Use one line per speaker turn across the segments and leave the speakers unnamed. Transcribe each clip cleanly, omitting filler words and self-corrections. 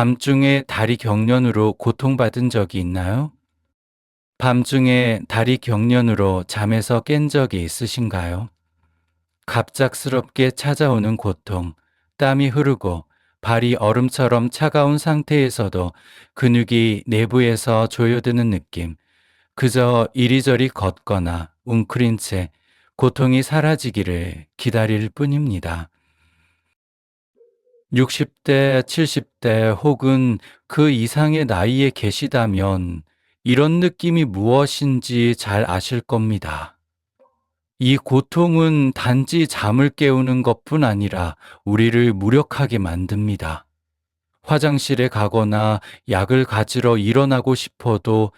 밤중에 다리 경련으로 고통받은 적이 있나요? 밤중에 다리 경련으로 잠에서 깬 적이 있으신가요? 갑작스럽게 찾아오는 고통, 땀이 흐르고 발이 얼음처럼 차가운 상태에서도 근육이 내부에서 조여드는 느낌, 그저 이리저리 걷거나 웅크린 채 고통이 사라지기를 기다릴 뿐입니다. 60대, 70대 혹은 그 이상의 나이에 계시다면 이런 느낌이 무엇인지 잘 아실 겁니다. 이 고통은 단지 잠을 깨우는 것뿐 아니라 우리를 무력하게 만듭니다. 화장실에 가거나 약을 가지러 일어나고 싶어도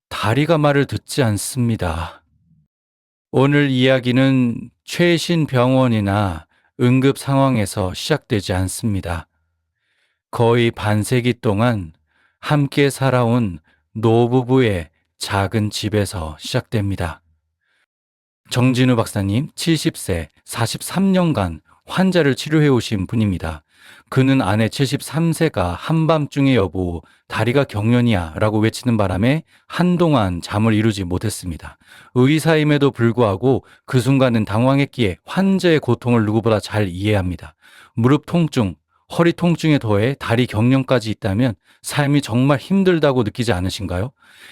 다리가 말을 듣지 않습니다. 오늘 이야기는 최신 병원이나 응급 상황에서 시작되지 않습니다. 거의 반세기 동안 함께 살아온 노부부의 작은 집에서 시작됩니다. 정진우 박사님, 70세, 43년간 환자를 치료해 오신 분입니다. 그는 아내 73세가 한밤중에 여보, 다리가 경련이야 라고 외치는 바람에 한동안 잠을 이루지 못했습니다. 의사임에도 불구하고 그 순간은 당황했기에 환자의 고통을 누구보다 잘 이해합니다. 무릎 통증, 허리 통증에 더해 다리 경련까지 있다면 삶이 정말 힘들다고 느끼지 않으신가요?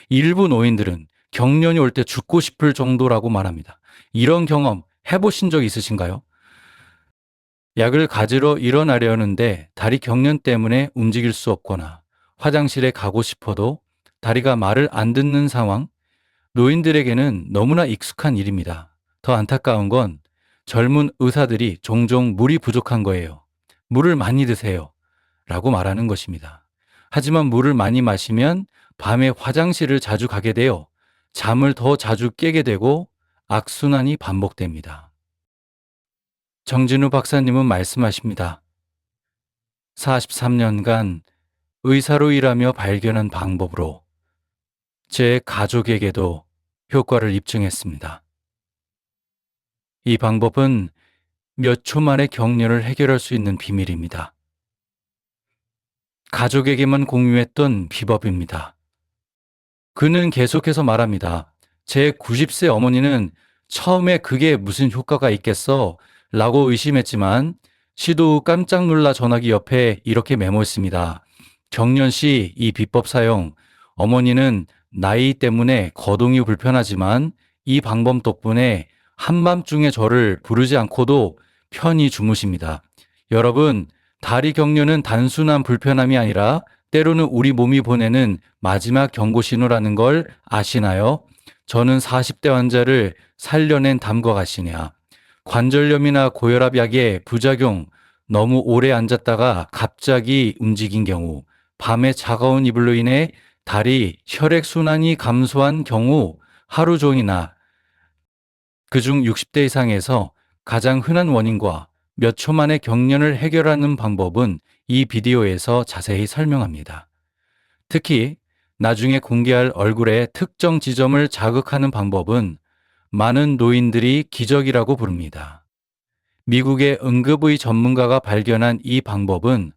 일부 노인들은 경련이 올 때 죽고 싶을 정도라고 말합니다. 이런 경험 해보신 적 있으신가요? 약을 가지러 일어나려는데 다리 경련 때문에 움직일 수 없거나 화장실에 가고 싶어도 다리가 말을 안 듣는 상황, 노인들에게는 너무나 익숙한 일입니다. 더 안타까운 건 젊은 의사들이 종종 물이 부족한 거예요. 물을 많이 드세요. 라고 말하는 것입니다. 하지만 물을 많이 마시면 밤에 화장실을 자주 가게 되어 잠을 더 자주 깨게 되고 악순환이 반복됩니다. 정진우 박사님은 말씀하십니다. 43년간 의사로 일하며 발견한 방법으로 제 가족에게도 효과를 입증했습니다. 이 방법은 몇 초 만에 경련을 해결할 수 있는 비밀입니다. 가족에게만 공유했던 비법입니다. 그는 계속해서 말합니다. 제 90세 어머니는 처음에 그게 무슨 효과가 있겠어? 라고 의심했지만 시도 후 깜짝 놀라 전화기 옆에 이렇게 메모했습니다. 경련 시 이 비법 사용, 어머니는 나이 때문에 거동이 불편하지만 이 방법 덕분에 한밤중에 저를 부르지 않고도 편히 주무십니다. 여러분, 다리 경련은 단순한 불편함이 아니라 때로는 우리 몸이 보내는 마지막 경고 신호라는 걸 아시나요? 저는 40대 환자를 살려낸 다음과 같으냐. 관절염이나 고혈압 약의 부작용, 너무 오래 앉았다가 갑자기 움직인 경우, 밤에 차가운 이불로 인해 다리 혈액순환이 감소한 경우, 하루 종이나 그중 60대 이상에서 가장 흔한 원인과 몇 초 만에 경련을 해결하는 방법은 이 비디오에서 자세히 설명합니다. 특히 나중에 공개할 얼굴의 특정 지점을 자극하는 방법은 많은 노인들이 기적이라고 부릅니다. 미국의 응급의 전문가가 발견한 이 방법은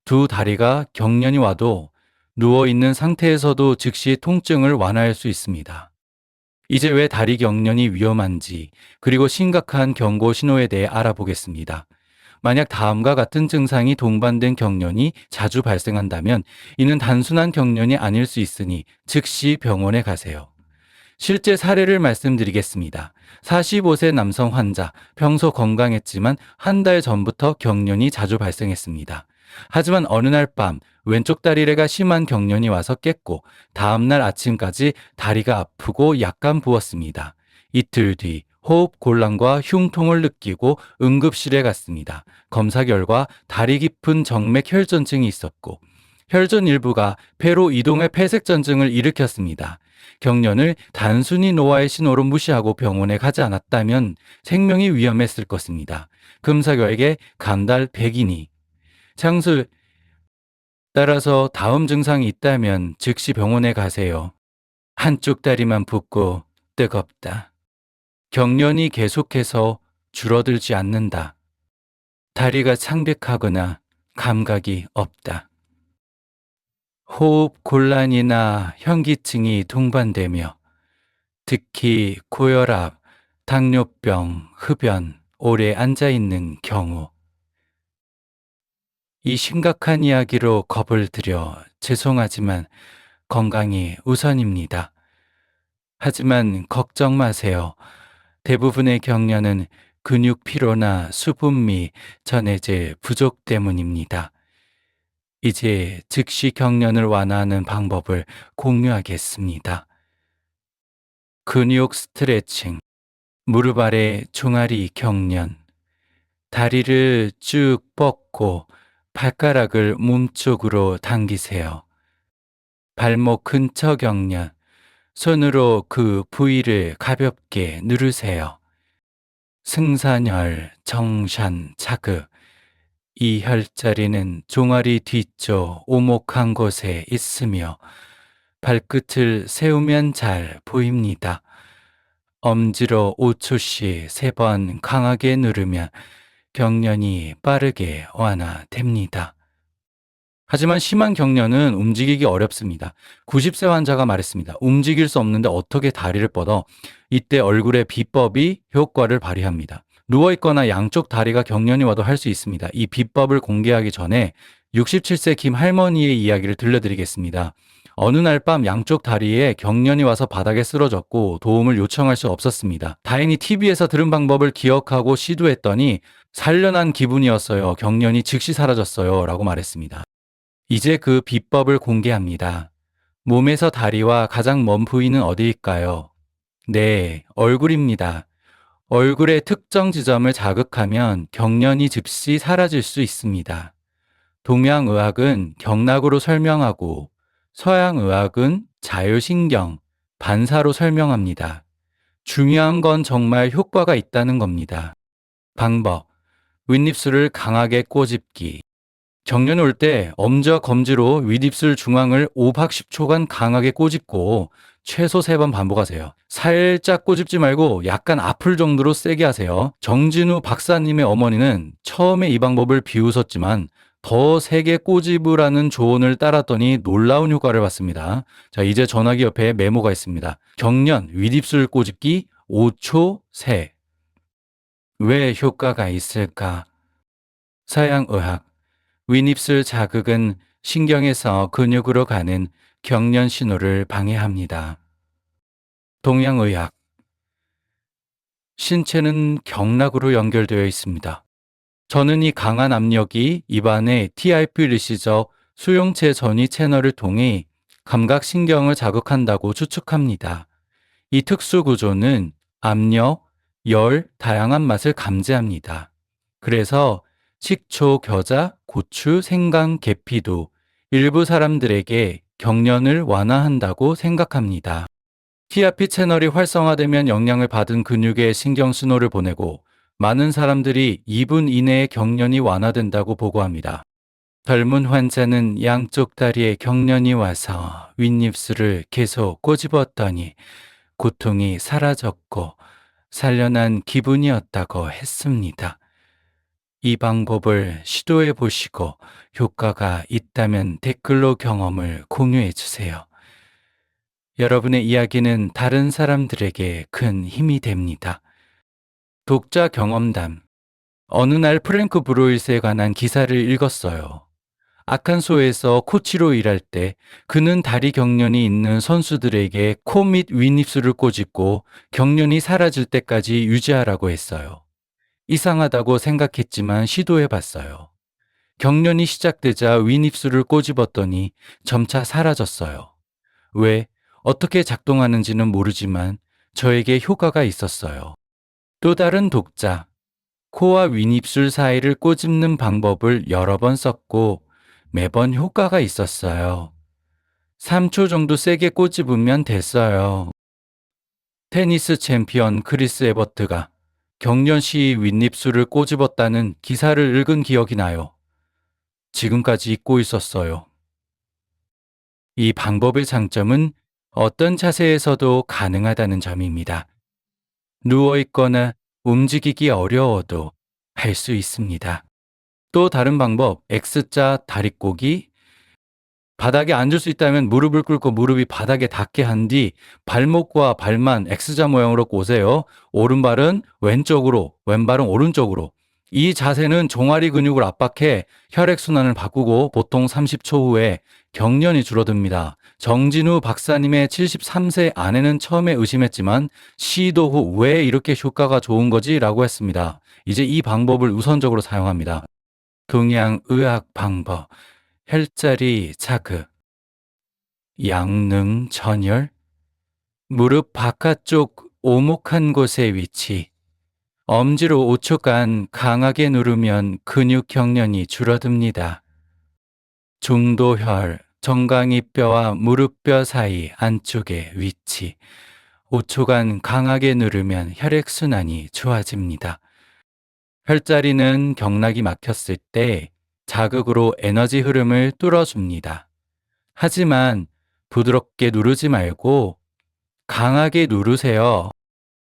두 다리가 경련이 와도 누워있는 상태에서도 즉시 통증을 완화할 수 있습니다. 이제 왜 다리 경련이 위험한지 그리고 심각한 경고 신호에 대해 알아보겠습니다. 만약 다음과 같은 증상이 동반된 경련이 자주 발생한다면 이는 단순한 경련이 아닐 수 있으니 즉시 병원에 가세요. 실제 사례를 말씀드리겠습니다. 45세 남성 환자, 평소 건강했지만 한 달 전부터 경련이 자주 발생했습니다. 하지만 어느 날 밤 왼쪽 다리가 심한 경련이 와서 깼고 다음날 아침까지 다리가 아프고 약간 부었습니다. 이틀 뒤 호흡 곤란과 흉통을 느끼고 응급실에 갔습니다. 검사 결과 다리 깊은 정맥 혈전증이 있었고 혈전 일부가 폐로 이동의 폐색전증을 일으켰습니다. 경련을 단순히 노화의 신호로 무시하고 병원에 가지 않았다면 생명이 위험했을 것입니다. 검사 결과에 감달 100이니 장술 따라서 다음 증상이 있다면 즉시 병원에 가세요. 한쪽 다리만 붓고 뜨겁다. 경련이 계속해서 줄어들지 않는다. 다리가 창백하거나 감각이 없다. 호흡 곤란이나 현기증이 동반되며 특히 고혈압, 당뇨병, 흡연, 오래 앉아 있는 경우 이 심각한 이야기로 겁을 들여 죄송하지만 건강이 우선입니다. 하지만 걱정 마세요. 대부분의 경련은 근육 피로나 수분미, 전해질 부족 때문입니다. 이제 즉시 경련을 완화하는 방법을 공유하겠습니다. 근육 스트레칭, 무릎 아래 종아리 경련, 다리를 쭉 뻗고 발가락을 몸쪽으로 당기세요. 발목 근처 경련, 손으로 그 부위를 가볍게 누르세요. 승산혈, 정산, 자극. 이 혈자리는 종아리 뒤쪽 오목한 곳에 있으며 발끝을 세우면 잘 보입니다. 엄지로 5초씩 3번 강하게 누르면 경련이 빠르게 완화됩니다. 하지만 심한 경련은 움직이기 어렵습니다. 90세 환자가 말했습니다. 움직일 수 없는데 어떻게 다리를 뻗어? 이때 얼굴의 비법이 효과를 발휘합니다. 누워있거나 양쪽 다리가 경련이 와도 할 수 있습니다. 이 비법을 공개하기 전에 67세 김 할머니의 이야기를 들려드리겠습니다. 어느 날 밤 양쪽 다리에 경련이 와서 바닥에 쓰러졌고 도움을 요청할 수 없었습니다. 다행히 TV에서 들은 방법을 기억하고 시도했더니 살려난 기분이었어요. 경련이 즉시 사라졌어요. 라고 말했습니다. 이제 그 비법을 공개합니다. 몸에서 다리와 가장 먼 부위는 어디일까요? 네, 얼굴입니다. 얼굴의 특정 지점을 자극하면 경련이 즉시 사라질 수 있습니다. 동양의학은 경락으로 설명하고 서양의학은 자율신경, 반사로 설명합니다. 중요한 건 정말 효과가 있다는 겁니다. 방법, 윗입술을 강하게 꼬집기. 경련이 올 때 엄지와 검지로 윗입술 중앙을 5박 10초간 강하게 꼬집고 최소 3번 반복하세요. 살짝 꼬집지 말고 약간 아플 정도로 세게 하세요. 정진우 박사님의 어머니는 처음에 이 방법을 비웃었지만 더 세게 꼬집으라는 조언을 따랐더니 놀라운 효과를 봤습니다. 자, 이제 전화기 옆에 메모가 있습니다. 경련 윗입술 꼬집기 5초 세. 왜 효과가 있을까? 서양의학 윗입술 자극은 신경에서 근육으로 가는 경련 신호를 방해합니다. 동양의학 신체는 경락으로 연결되어 있습니다. 저는 이 강한 압력이 입안의 TRP 리시저 수용체 전이 채널을 통해 감각신경을 자극한다고 추측합니다. 이 특수 구조는 압력, 열, 다양한 맛을 감지합니다. 그래서 식초, 겨자, 고추, 생강, 계피도 일부 사람들에게 경련을 완화한다고 생각합니다. TRP 채널이 활성화되면 영향을 받은 근육에 신경신호를 보내고 많은 사람들이 2분 이내에 경련이 완화된다고 보고합니다. 젊은 환자는 양쪽 다리에 경련이 와서 윗입술을 계속 꼬집었더니 고통이 사라졌고 살려난 기분이었다고 했습니다. 이 방법을 시도해 보시고 효과가 있다면 댓글로 경험을 공유해 주세요. 여러분의 이야기는 다른 사람들에게 큰 힘이 됩니다. 독자 경험담. 어느 날 프랭크 브로이스에 관한 기사를 읽었어요. 아칸소에서 코치로 일할 때 그는 다리 경련이 있는 선수들에게 코 및 윗입술을 꼬집고 경련이 사라질 때까지 유지하라고 했어요. 이상하다고 생각했지만 시도해 봤어요. 경련이 시작되자 윗입술을 꼬집었더니 점차 사라졌어요. 왜, 어떻게 작동하는지는 모르지만 저에게 효과가 있었어요. 또 다른 독자, 코와 윗입술 사이를 꼬집는 방법을 여러 번 썼고 매번 효과가 있었어요. 3초 정도 세게 꼬집으면 됐어요. 테니스 챔피언 크리스 에버트가 경련 시 윗입술을 꼬집었다는 기사를 읽은 기억이 나요. 지금까지 잊고 있었어요. 이 방법의 장점은 어떤 자세에서도 가능하다는 점입니다. 누워있거나 움직이기 어려워도 할 수 있습니다. 또 다른 방법, X자 다리 꼬기. 바닥에 앉을 수 있다면 무릎을 꿇고 무릎이 바닥에 닿게 한 뒤 발목과 발만 X자 모양으로 꼬세요. 오른발은 왼쪽으로, 왼발은 오른쪽으로. 이 자세는 종아리 근육을 압박해 혈액순환을 바꾸고 보통 30초 후에 경련이 줄어듭니다. 정진우 박사님의 73세 아내는 처음에 의심했지만 시도 후 왜 이렇게 효과가 좋은 거지? 라고 했습니다. 이제 이 방법을 우선적으로 사용합니다. 동양의학 방법, 혈자리 자극, 양능 전열, 무릎 바깥쪽 오목한 곳의 위치, 엄지로 5초간 강하게 누르면 근육 경련이 줄어듭니다. 중도혈, 정강이뼈와 무릎뼈 사이 안쪽의 위치, 5초간 강하게 누르면 혈액순환이 좋아집니다. 혈자리는 경락이 막혔을 때 자극으로 에너지 흐름을 뚫어줍니다. 하지만 부드럽게 누르지 말고 강하게 누르세요.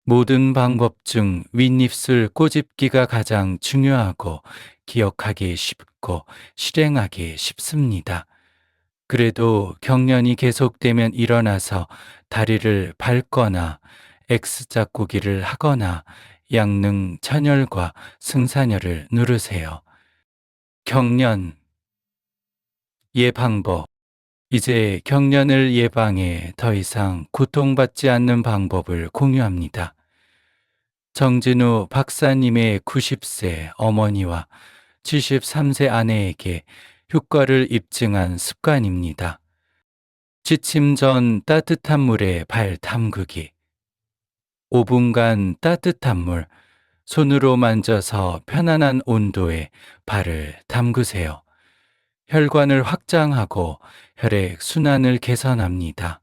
모든 방법 중 윗입술 꼬집기가 가장 중요하고 기억하기 쉽고 실행하기 쉽습니다. 그래도 경련이 계속되면 일어나서 다리를 밟거나 X자 꼬기를 하거나 양능 천열과 승산열을 누르세요. 경련 예방법. 이제 경련을 예방해 더 이상 고통받지 않는 방법을 공유합니다. 정진우 박사님의 90세 어머니와 73세 아내에게 효과를 입증한 습관입니다. 취침 전 따뜻한 물에 발 담그기. 5분간 따뜻한 물, 손으로 만져서 편안한 온도에 발을 담그세요. 혈관을 확장하고 혈액 순환을 개선합니다.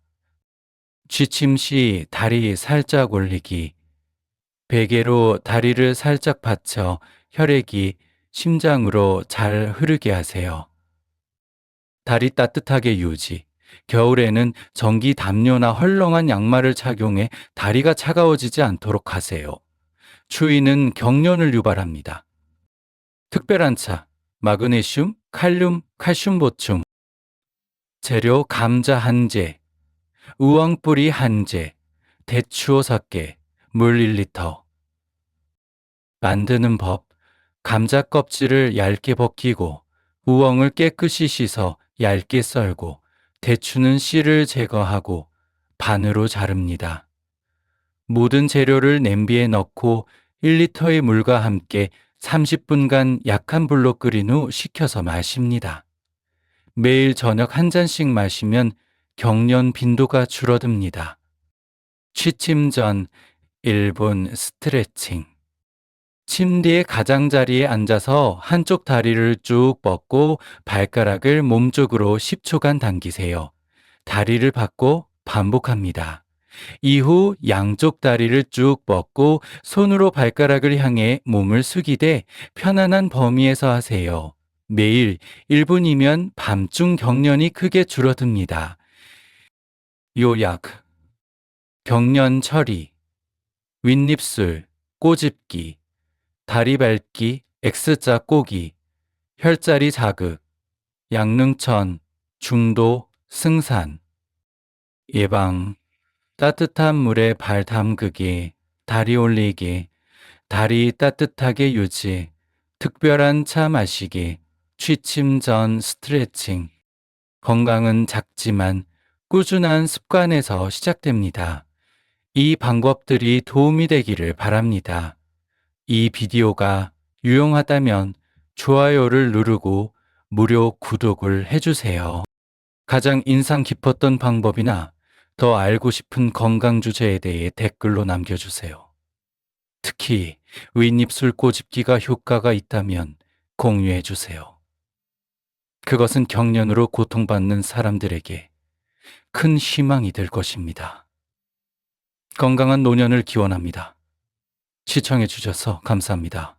취침 시 다리 살짝 올리기. 베개로 다리를 살짝 받쳐 혈액이 심장으로 잘 흐르게 하세요. 다리 따뜻하게 유지. 겨울에는 전기 담요나 헐렁한 양말을 착용해 다리가 차가워지지 않도록 하세요. 추위는 경련을 유발합니다. 특별한 차, 마그네슘, 칼륨, 칼슘 보충. 재료 감자 1제, 우엉뿌리 1제, 대추 6개, 물 1리터. 만드는 법. 감자 껍질을 얇게 벗기고 우엉을 깨끗이 씻어 얇게 썰고 대추는 씨를 제거하고 반으로 자릅니다. 모든 재료를 냄비에 넣고 1리터의 물과 함께 30분간 약한 불로 끓인 후 식혀서 마십니다. 매일 저녁 한 잔씩 마시면 경련 빈도가 줄어듭니다. 취침 전 1분 스트레칭. 침대의 가장자리에 앉아서 한쪽 다리를 쭉 뻗고 발가락을 몸쪽으로 10초간 당기세요. 다리를 받고 반복합니다. 이후 양쪽 다리를 쭉 뻗고 손으로 발가락을 향해 몸을 숙이되 편안한 범위에서 하세요. 매일 1분이면 밤중 경련이 크게 줄어듭니다. 요약. 경련 처리, 윗입술, 꼬집기, 다리 밟기, X자 꼬기, 혈자리 자극, 양릉천, 중도, 승산. 예방. 따뜻한 물에 발 담그기, 다리 올리기, 다리 따뜻하게 유지, 특별한 차 마시기, 취침 전 스트레칭. 건강은 작지만 꾸준한 습관에서 시작됩니다. 이 방법들이 도움이 되기를 바랍니다. 이 비디오가 유용하다면 좋아요를 누르고 무료 구독을 해주세요. 가장 인상 깊었던 방법이나 더 알고 싶은 건강 주제에 대해 댓글로 남겨주세요. 특히 윗입술 꼬집기가 효과가 있다면 공유해주세요. 그것은 경련으로 고통받는 사람들에게 큰 희망이 될 것입니다. 건강한 노년을 기원합니다. 시청해 주셔서 감사합니다.